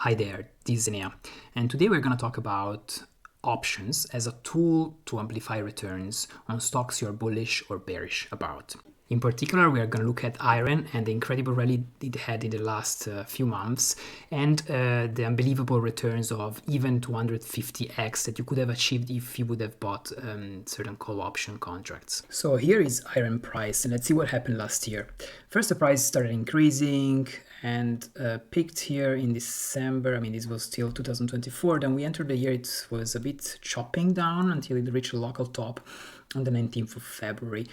Hi there, this is Enea, and today we're going to talk about options as a tool to amplify returns on stocks you're bullish or bearish about. In particular, we are going to look at IREN and the incredible rally it had in the last few months, and the unbelievable returns of even 250x that you could have achieved if you would have bought certain call option contracts. So here is IREN price, and let's see what happened last year. First, the price started increasing and peaked here in December. I mean, this was still 2024. Then we entered the year, it was a bit chopping down until it reached a local top on the 19th of February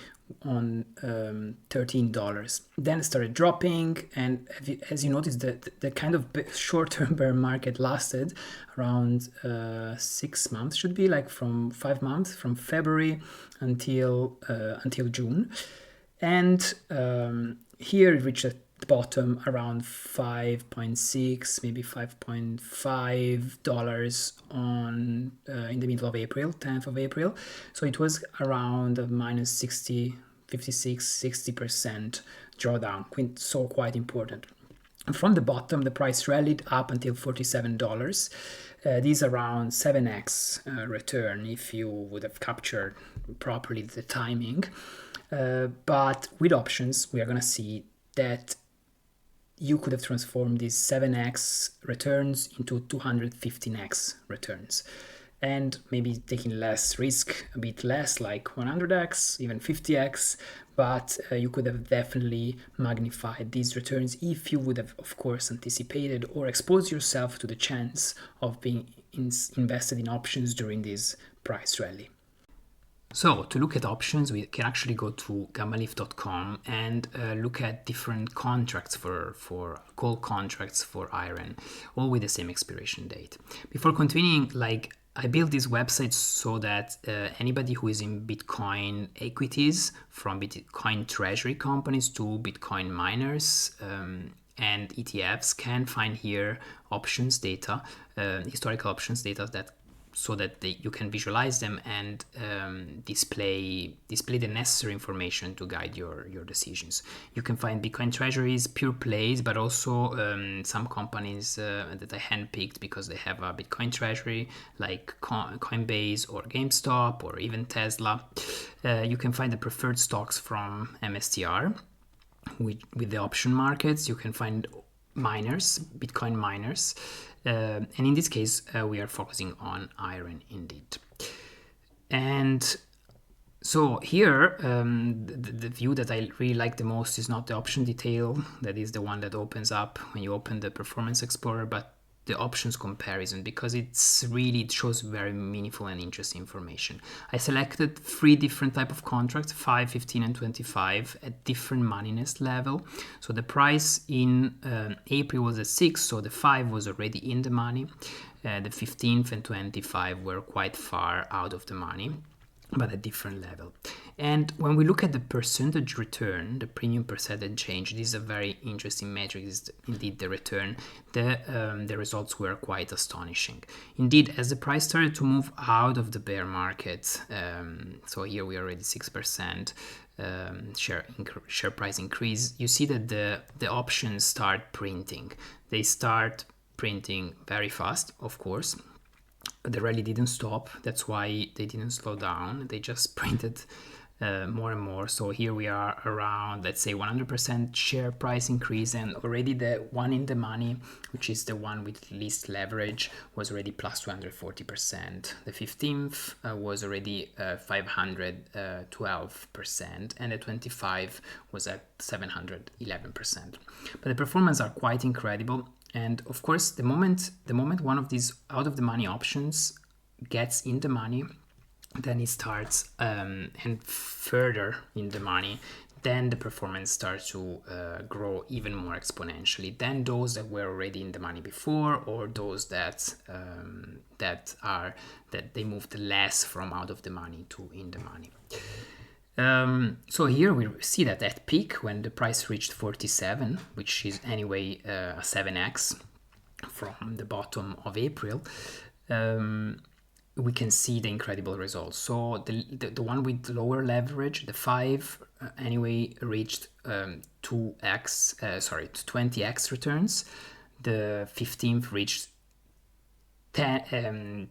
on $13. Then it started dropping, and as you notice, the kind of short-term bear market lasted around 6 months, should be like from 5 months, from February until June. And here it reached the bottom around 5.6, maybe $5.5 on in the middle of April, 10th of April. So it was around a minus 60, 56, 60% drawdown, so quite important. And from the bottom, the price rallied up until $47. These around 7x return if you would have captured properly the timing. But with options, we are going to see that you could have transformed these 7x returns into 215x returns, and maybe taking less risk, a bit less, like 100x, even 50x, but you could have definitely magnified these returns if you would have, of course, anticipated or exposed yourself to the chance of being invested in options during this price rally. So to look at options, we can actually go to gammalif.com and look at different contracts for call contracts for IREN, all with the same expiration date. Before continuing, I built this website so that anybody who is in Bitcoin equities, from Bitcoin treasury companies to Bitcoin miners and ETFs, can find here options data, historical options data, so that you can visualize them and display the necessary information to guide your decisions. You can find Bitcoin treasuries, pure plays, but also some companies that I handpicked because they have a Bitcoin treasury, like Coinbase or GameStop or even Tesla. You can find the preferred stocks from MSTR with the option markets. You can find miners, Bitcoin miners. And in this case, we are focusing on IREN indeed. And so here, the view that I really like the most is not the option detail, that is the one that opens up when you open the Performance Explorer, but the options comparison, because it shows very meaningful and interesting information. I selected 3 different type of contracts, 5, 15, and 25, at different moneyness level. So the price in April was at 6, so the 5 was already in the money. The 15th and 25 were quite far out of the money, but a different level. And when we look at the percentage return, the premium percentage change, this is a very interesting metric, is indeed the return. The results were quite astonishing. Indeed, as the price started to move out of the bear market, so here we are already 6%, share price increase, you see that the options start printing. They start printing very fast, of course. The rally didn't stop, that's why they didn't slow down, they just printed more and more. So here we are around, let's say, 100% share price increase, and already the one in the money, which is the one with least leverage, was already plus 240%. The 15th was already 512%, and the 25 was at 711%. But the performance are quite incredible. And of course, the moment one of these out of the money options gets in the money, then it starts and further in the money, then the performance starts to grow even more exponentially than those that were already in the money before, or those that they moved less from out of the money to in the money. So here we see that at peak, when the price reached 47, which is anyway a 7x from the bottom of April, we can see the incredible results. So the one with lower leverage, the 5, anyway reached 20x returns. the 15th reached 100x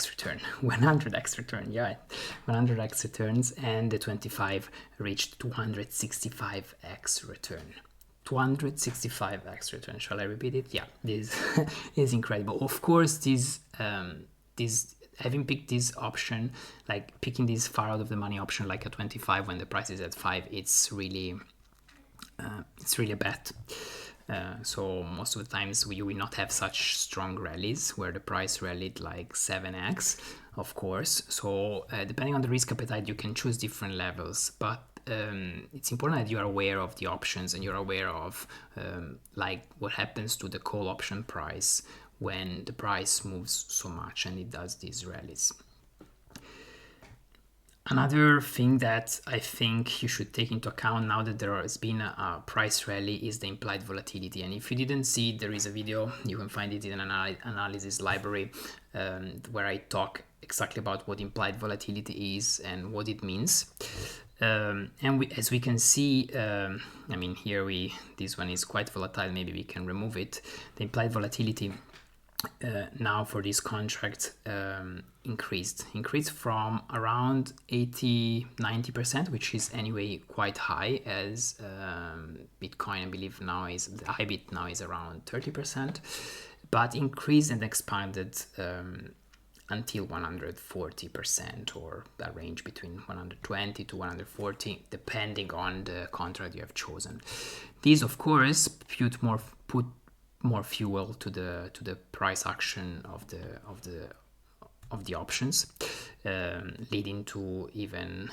return, 100x return, yeah, 100x returns, and the 25 reached 265x return. 265x return. Shall I repeat it? Yeah, this is incredible. Of course, this having picked this option, like picking this far out of the money option, like a 25 when the price is at 5, it's really a bet. So most of the times we will not have such strong rallies where the price rallied like 7x, of course. So depending on the risk appetite, you can choose different levels, but it's important that you are aware of the options and you're aware of like what happens to the call option price when the price moves so much and it does these rallies. Another thing that I think you should take into account now that there has been a price rally is the implied volatility. And if you didn't see it, there is a video, you can find it in an analysis library where I talk exactly about what implied volatility is and what it means. As we can see, I mean, here this one is quite volatile, maybe we can remove it. The implied volatility now for this contract increased from around 80-90%, which is anyway quite high, as Bitcoin, I believe now is, the IBIT now is around 30%, but increased and expanded until 140%, or that range between 120 to 140, depending on the contract you have chosen. These, of course, put more fuel to the price action of the options, leading to even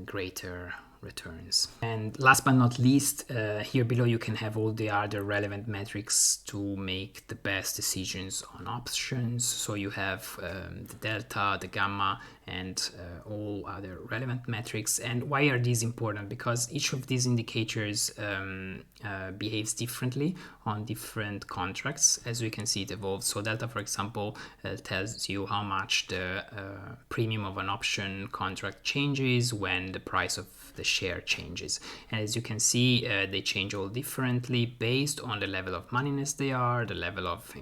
greater returns. And last but not least, here below you can have all the other relevant metrics to make the best decisions on options. So you have the delta, the gamma, and all other relevant metrics. And why are these important? Because each of these indicators behaves differently on different contracts. As we can see, it evolves. So delta, for example, tells you how much the premium of an option contract changes when the price of the share changes. And as you can see, they change all differently based on the level of moneyness they are, the level of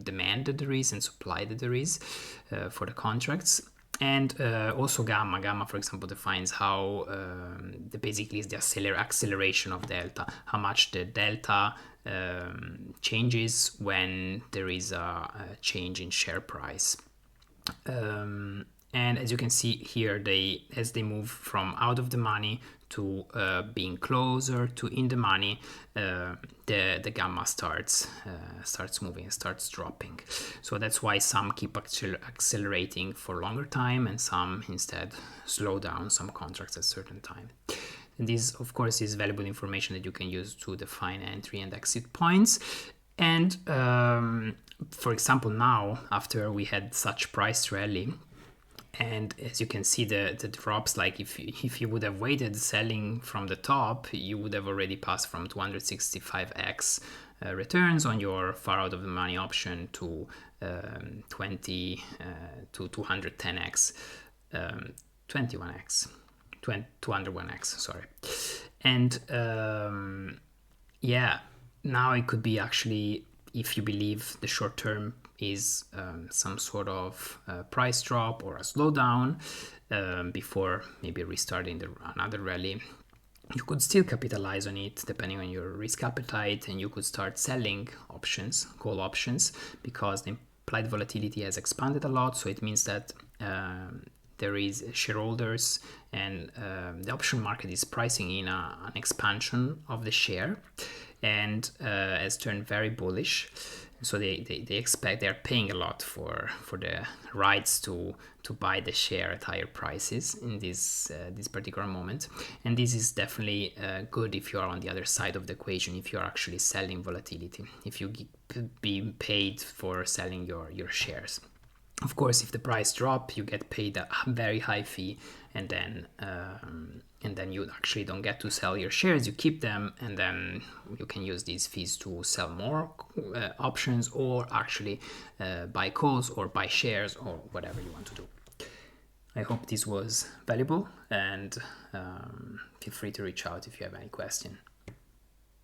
demand that there is and supply that there is for the contracts. And also gamma, for example, defines how basically is the acceleration of delta, how much the delta changes when there is a change in share price. And as you can see here, as they move from out of the money to being closer to in the money, the gamma starts moving, starts dropping. So that's why some keep accelerating for a longer time and some instead slow down some contracts at a certain time. And this, of course, is valuable information that you can use to define entry and exit points. And for example, now after we had such price rally, and as you can see, the drops, like if you would have waited selling from the top, you would have already passed from 265x returns on your far out of the money option to 210x, 201x, sorry. And yeah, now it could be actually, if you believe the short term is some sort of price drop or a slowdown before maybe restarting another rally, you could still capitalize on it depending on your risk appetite, and you could start selling options, call options, because the implied volatility has expanded a lot. So it means that there is shareholders, and the option market is pricing in an expansion of the share, and has turned very bullish. So they expect, they're paying a lot for the rights to buy the share at higher prices in this particular moment. And this is definitely good if you are on the other side of the equation, if you're actually selling volatility, if you being paid for selling your shares. Of course, if the price drops, you get paid a very high fee, and then you actually don't get to sell your shares. You keep them, and then you can use these fees to sell more options, or actually buy calls or buy shares or whatever you want to do. I hope this was valuable, and feel free to reach out if you have any question.